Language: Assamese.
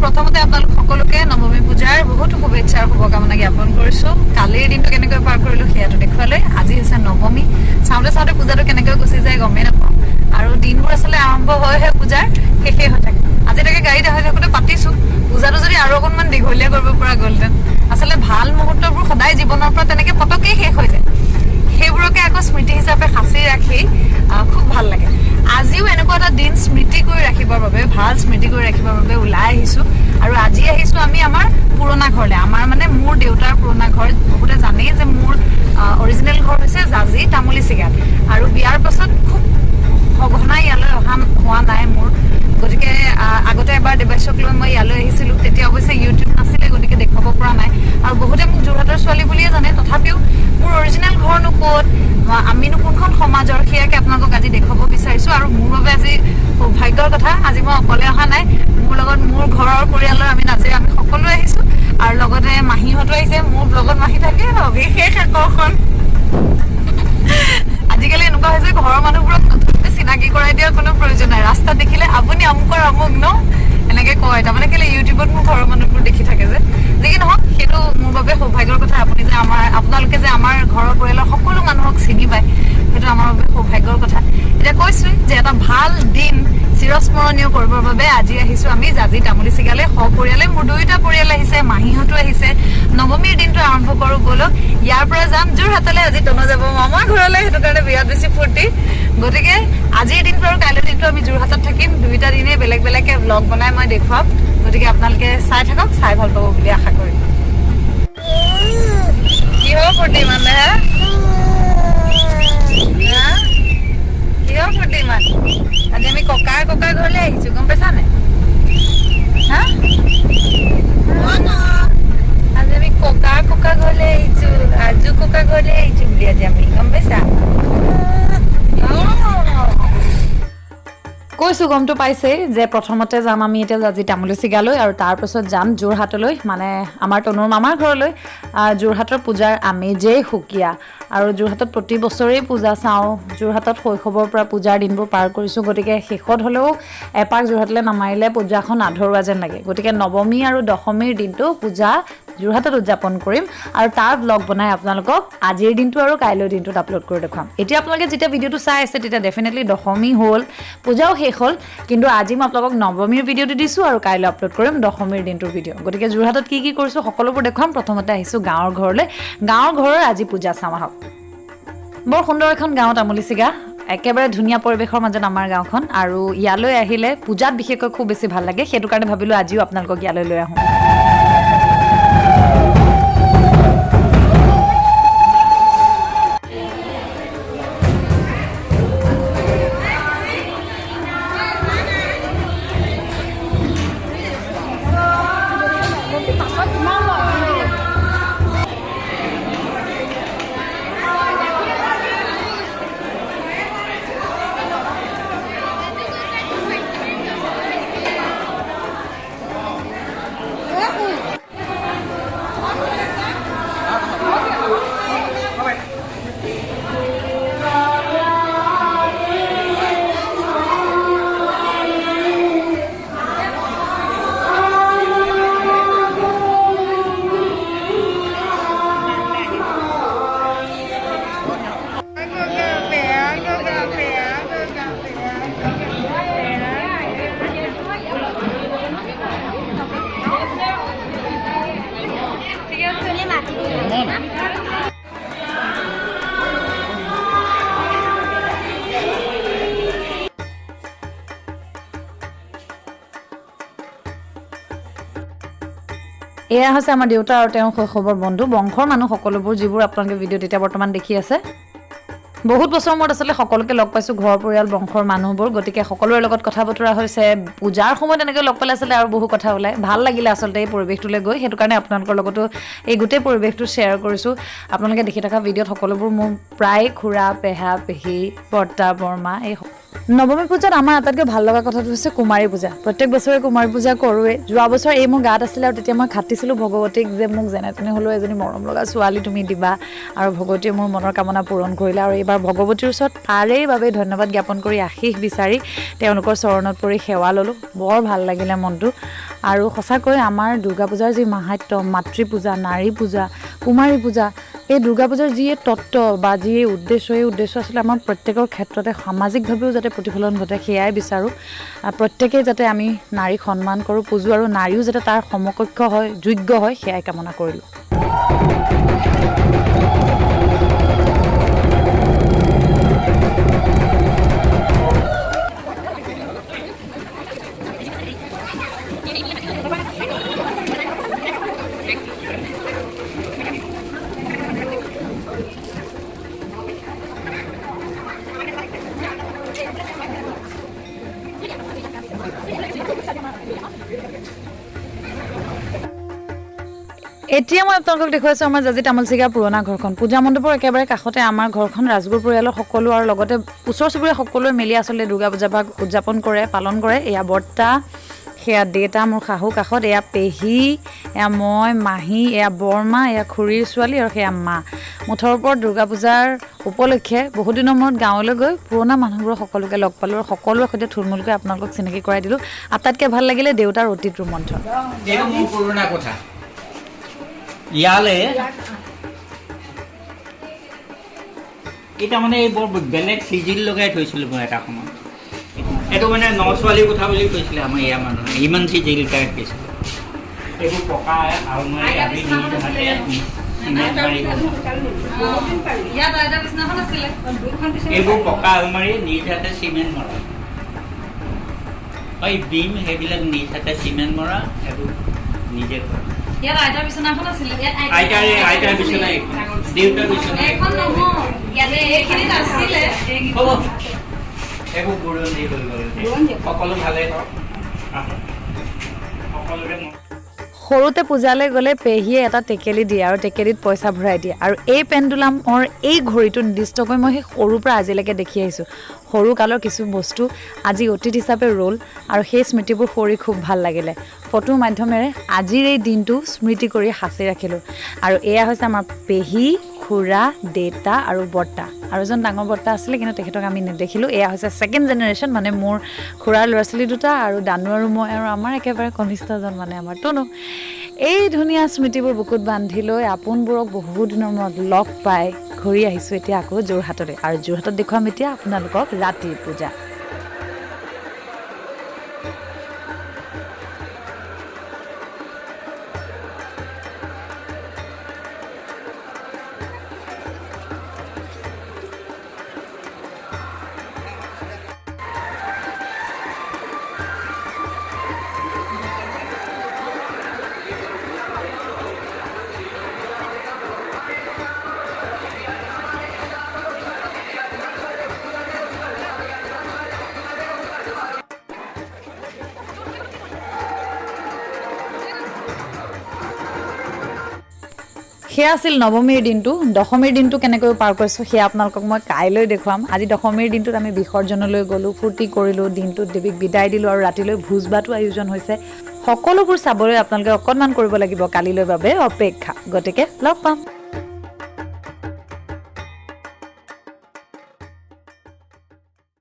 প্ৰথমতে আপোনালোক সকলোকে নৱমী পূজাৰ বহুতো শুভেচ্ছা আৰু শুভকামনা জ্ঞাপন কৰিছো কালিৰ দিনটো কেনেকৈ পাৰ কৰিলো সেয়াটো দেখুৱালৈ আজি হৈছে নৱমী চাওঁতে চাওঁতে পূজাটো কেনেকৈ গুচি যায় গমেই নাপাওঁ আৰু দিনবোৰ আচলতে আৰম্ভ হয়হে পূজাৰ শেষেই হৈ থাকে আজিলৈকে গাড়ীত আহি থাকোঁতে পাতিছো পূজাটো যদি আৰু অকণমান দীঘলীয়া কৰিব পৰা গ'লহেঁতেন আচলতে ভাল মুহূৰ্তবোৰ সদায় জীৱনৰ পৰা তেনেকৈ পটককৈ শেষ হৈ যায় সেইবোৰকে আকৌ স্মৃতি হিচাপে সাঁচি ৰাখি খুব ভাল লাগে আজিও এনেকুৱা এটা দিন স্মৃতি কৰি ৰাখিবৰ বাবে ভাল স্মৃতি কৰি ৰাখিবৰ বাবে ওলাই আহিছোঁ আৰু আজি আহিছোঁ আমি আমাৰ পুৰণা ঘৰলৈ আমাৰ মানে মোৰ দেউতাৰ পুৰণা ঘৰ বহুতে জানেই যে মোৰ অৰিজিনেল ঘৰ হৈছে জাজি তামুলী চিগাত আৰু বিয়াৰ পাছত খুব সঘনাই ইয়ালৈ অহা হোৱা নাই মোৰ গতিকে আগতে এবাৰ দেৱাশক লৈ মই ইয়ালৈ আহিছিলোঁ তেতিয়া অৱশ্যে ইউটিউব নাছিলে গতিকে দেখুৱাব পৰা নাই আৰু বহুতে মোক যোৰহাটৰ ছোৱালী বুলিয়ে জানে তথাপিও মোৰ অৰিজিনেল ঘৰনো ক'ত আমিনো কোনখন সমাজৰ সেয়াকে আপোনালোকক আজি দেখুৱাব বিচাৰিছোঁ আৰু মোৰ বাবে আজি সৌভাগ্যৰ কথা আজি মই অকলে অহা নাই মোৰ লগত মোৰ ঘৰৰ পৰিয়ালৰ আমি নাজিৰা আমি সকলোৱে আহিছোঁ আৰু লগতে মাহীহঁতো আহিছে মোৰ লগত মাহী থাকে বিশেষ আকৰ্ষণ আজিকালি এনেকুৱা হৈছে ঘৰৰ মানুহবোৰক নতুনকৈ চিনাকি কৰাই দিয়াৰ কোনো প্ৰয়োজন নাই ৰাস্তাত দেখিলে আপুনি আমুকৰ আমুক ন এনেকৈ কয় তাৰমানে কেলৈ ইউটিউবত মোৰ ঘৰৰ মানুহবোৰ দেখি থাকে যে যি কি নহওক সেইটো মোৰ বাবে সৌভাগ্যৰ কথা আপুনি যে আপোনালোকে যে আমাৰ ঘৰৰ পৰিয়ালৰ সকলো মানুহক চিনি পায় সেইটো আমাৰ বাবে সৌভাগ্যৰ কথা এতিয়া কৈছোঁ যে এটা ভাল দিন চিৰস্মৰণীয় কৰিবৰ বাবে আজি আহিছোঁ আমি জাজি তামুলী চিগালৈ সপৰিয়ালে মোৰ দুয়োটা পৰিয়াল আহিছে মাহীহঁতো আহিছে নৱমীৰ দিনটো আৰম্ভ কৰোঁ ব'লক ইয়াৰ পৰা যাম যোৰহাটলৈ আজি টনা যাব মামাৰ ঘৰলৈ সেইটো কাৰণে বিৰাট বেছি ফূৰ্তি গতিকে আজিৰ দিনটো আৰু কাইলৈৰ দিনটো আমি যোৰহাটত থাকিম দুয়োটা দিনেই বেলেগ বেলেগকৈ ব্লগ বনাই মই দেখুৱাম গতিকে আপোনালোকে চাই থাকক চাই ভাল পাব বুলি আশা কৰিম কি হ'ব ফূৰ্তি ইমান হে কিয় ফূৰ্তি ইমান আজি আমি ককাৰ ঘৰলৈ আহিছোঁ গম পাইছা নাই হা আজি আমি ককাৰ ঘৰলৈ আহিছোঁ আজু ককাৰ ঘৰলৈ আহিছোঁ বুলি আজি আমি গম পাইছা কৈছোঁ গমটো পাইছেই যে প্ৰথমতে যাম আমি এতিয়া জাজি তামুলী চিগালৈ আৰু তাৰপাছত যাম যোৰহাটলৈ মানে আমাৰ তনুৰ মামাৰ ঘৰলৈ যোৰহাটৰ পূজাৰ আমেজেই সুকীয়া আৰু যোৰহাটত প্ৰতি বছৰেই পূজা চাওঁ যোৰহাটত শৈশৱৰ পৰা পূজাৰ দিনবোৰ পাৰ কৰিছোঁ গতিকে শেষত হ'লেও এপাক যোৰহাটলৈ নামাৰিলে পূজাখন আধৰুৱা যেন লাগে গতিকে নৱমী আৰু দশমীৰ দিনটো পূজা যোৰহাটত উদযাপন কৰিম আৰু তাৰ ব্লগ বনাই আপোনালোকক আজিৰ দিনটো আৰু কাইলৈৰ দিনটোত আপলোড কৰি দেখুৱাম এতিয়া আপোনালোকে যেতিয়া ভিডিঅ'টো চাই আছে তেতিয়া ডেফিনেটলি দশমী হ'ল পূজাও শেষ হ'ল কিন্তু আজি মই আপোনালোকক নৱমীৰ ভিডিঅ'টো দিছোঁ আৰু কাইলৈ আপলোড কৰিম দশমীৰ দিনটোৰ ভিডিঅ' গতিকে যোৰহাটত কি কৰিছোঁ সকলোবোৰ দেখুৱাম প্ৰথমতে আহিছোঁ গাঁৱৰ ঘৰলৈ গাঁৱৰ ঘৰৰ আজি পূজা চাম আহক বৰ সুন্দৰ এখন গাঁও তামুলী চিগা একেবাৰে ধুনীয়া পৰিৱেশৰ মাজত আমাৰ গাঁওখন আৰু ইয়ালৈ আহিলে পূজাত বিশেষকৈ খুব বেছি ভাল লাগে সেইটো কাৰণে ভাবিলোঁ আজিও আপোনালোকক ইয়ালৈ লৈ আহোঁ এয়া হৈছে আমাৰ দেউতা আৰু তেওঁৰ শৈশৱৰ বন্ধু বংশৰ মানুহ সকলোবোৰ যিবোৰ আপোনালোকে ভিডিঅ'ত এতিয়া বৰ্তমান দেখি আছে বহুত বছৰ মূৰত আচলতে সকলোকে লগ পাইছোঁ ঘৰ পৰিয়াল বংশৰ মানুহবোৰ গতিকে সকলোৰে লগত কথা বতৰা হৈছে পূজাৰ সময়ত এনেকৈ লগ পালে আচলতে আৰু বহু কথা ওলায় ভাল লাগিলে আচলতে এই পৰিৱেশটোলৈ গৈ সেইটো কাৰণে আপোনালোকৰ লগতো এই গোটেই পৰিৱেশটো শ্বেয়াৰ কৰিছোঁ আপোনালোকে দেখি থকা ভিডিঅ'ত সকলোবোৰ মোৰ প্ৰায় খুৰা পেহা পেহী বৰ্তা বৰমা এই নৱমী পূজাত আমাৰ আটাইতকৈ ভাল লগা কথাটো হৈছে কুমাৰী পূজা প্ৰত্যেক বছৰে কুমাৰী পূজা কৰোঁৱেই যোৱা বছৰ এই মোৰ গাত আছিলে আৰু তেতিয়া মই খাটিছিলোঁ ভগৱতীক যে মোক যেনে তেনে হ'লেও এজনী মৰম লগা ছোৱালী তুমি দিবা আৰু ভগৱতীয়ে মোৰ মনৰ কামনা পূৰণ কৰিলে আৰু এইবাৰ ভগৱতীৰ ওচৰত তাৰেই বাবে ধন্যবাদ জ্ঞাপন কৰি আশীষ বিচাৰি তেওঁলোকৰ চৰণত পৰি সেৱা ল'লোঁ বৰ ভাল লাগিলে মনটো আৰু সঁচাকৈ আমাৰ দুৰ্গা পূজাৰ যি মাহাত্য, মাতৃ পূজা, নাৰী পূজা, কুমাৰী পূজা, এই দুৰ্গা পূজাৰ যিয়ে তত্ত্ব বা যিয়ে উদ্দেশ্য, এই উদ্দেশ্য আচলতে আমাৰ প্ৰত্যেকৰ ক্ষেত্ৰতে সামাজিকভাৱেও যাতে প্ৰতিফলন ঘটে সেয়াই বিচাৰোঁ। প্ৰত্যেকেই যাতে আমি নাৰীক সন্মান কৰোঁ, পূজোঁ আৰু নাৰীও যাতে তাৰ সমকক্ষ হয়, যোগ্য হয়, সেয়াই কামনা কৰিলোঁ। এতিয়া মই আপোনালোকক দেখুৱাইছোঁ আমাৰ জাজি তামোলচিগা পুৰণা ঘৰখন। পূজা মণ্ডপৰ একেবাৰে কাষতে আমাৰ ঘৰখন। ৰাজগুৰু পৰিয়ালৰ সকলো আৰু লগতে ওচৰ চুবুৰীয়া সকলোৱে মিলি আচলতে দুৰ্গা পূজা ভাগ উদযাপন কৰে, পালন কৰে। এয়া বৰ্তা, সেয়া দেউতা মোৰ শাহু কাষত, এয়া পেহী, এয়া মই, মাহী, এয়া বৰমা, এয়া খুৰীৰ ছোৱালী আৰু সেয়া মা। মুঠৰ ওপৰত দুৰ্গা পূজাৰ উপলক্ষে বহুদিনৰ মূৰত গাঁৱলৈ গৈ পুৰণা মানুহবোৰক সকলোকে লগ পালোঁ আৰু সকলোৰে সৈতে থুলমূলকৈ আপোনালোকক চিনাকি কৰাই দিলোঁ। আটাইতকৈ ভাল লাগিলে দেউতাৰ অতীত ৰোমন্থন। পুৰণা কথা ইয়ালে এটা মানে বৰ বেলেগ চিজিল লগাই থৈছিলোঁ মই এটা সময়ত। এইটো মানে ন ছোৱালীৰ কথা বুলি কৈছিলে আমাৰ ইয়াৰ মানুহে, ইমান চিজিল কাৰেক্ট দিছিলোঁ। এইবোৰ পকা আলমাৰি আমি চিমেণ্ট মাৰি, এইবোৰ পকা আলমাৰি নিজ হাতে চিমেণ্ট মৰা, এই বিম সেইবিলাক নিজ হাতে চিমেণ্ট মৰা, সেইবোৰ নিজে কৰা। ইয়াত আইতাৰ বিচনাখন আছিলে, আইতাৰ বিচনা, দেউতাৰ বিচনা, এখন নহয়, ইয়াতে এইখিনিত আছিলে। হ'ব এইবোৰ বুৰঞ্জী হৈ গ'ল। সকলো ভালে হওক, সকলোৰে সৰুতে পূজালৈ গ'লে পেহীয়ে এটা টেকেলি দিয়ে আৰু টেকেলিত পইচা ভৰাই দিয়ে। আৰু এই পেণ্ডুলামৰ এই ঘড়ীটো নিৰ্দিষ্টকৈ মই সেই সৰুৰ পৰা আজিলৈকে দেখি আহিছোঁ। সৰু কালৰ কিছু বস্তু আজি অতীত হিচাপে ৰ'ল আৰু সেই স্মৃতিবোৰ সৰি খুব ভাল লাগিলে। ফটোৰ মাধ্যমেৰে আজিৰ এই দিনটো স্মৃতি কৰি সাঁচি ৰাখিলোঁ। আৰু এয়া হৈছে আমাৰ পেহী, খুৰা, দেউতা আৰু বৰ্তা। আৰু এজন ডাঙৰ বৰ্তা আছিলে কিন্তু তেখেতক আমি নেদেখিলোঁ। এয়া হৈছে ছেকেণ্ড জেনেৰেশ্যন, মানে মোৰ খুৰাৰ ল'ৰা ছোৱালী দুটা আৰু দানু আৰু মই আৰু আমাৰ একেবাৰে কনিষ্ঠজন মানে আমাৰ তনু। এই ধুনীয়া স্মৃতিবোৰ বুকুত বান্ধি লৈ আপোনবোৰক বহুত দিনৰ মূৰত লগ পাই ঘূৰি আহিছোঁ এতিয়া আকৌ যোৰহাটলৈ। আৰু যোৰহাটত দেখুৱাম এতিয়া আপোনালোকক ৰাতিৰ পূজা। সেয়া আছিল নৱমীৰ দিনটো। দশমীৰ দিনটো কেনেকৈ পাৰ কৰিছোঁ সেয়া আপোনালোকক মই কাইলৈ দেখুৱাম। আজি দশমীৰ দিনটোত আমি বিসৰ্জনলৈ গ'লোঁ, ফূৰ্তি কৰিলোঁ, দিনটোত দেৱীক বিদায় দিলোঁ আৰু ৰাতিলৈ ভোজ ভাতো আয়োজন হৈছে। সকলোবোৰ চাবলৈ আপোনালোকে অকণমান কৰিব লাগিব কালিলৈ বাবে অপেক্ষা। গতিকে লগ পাম।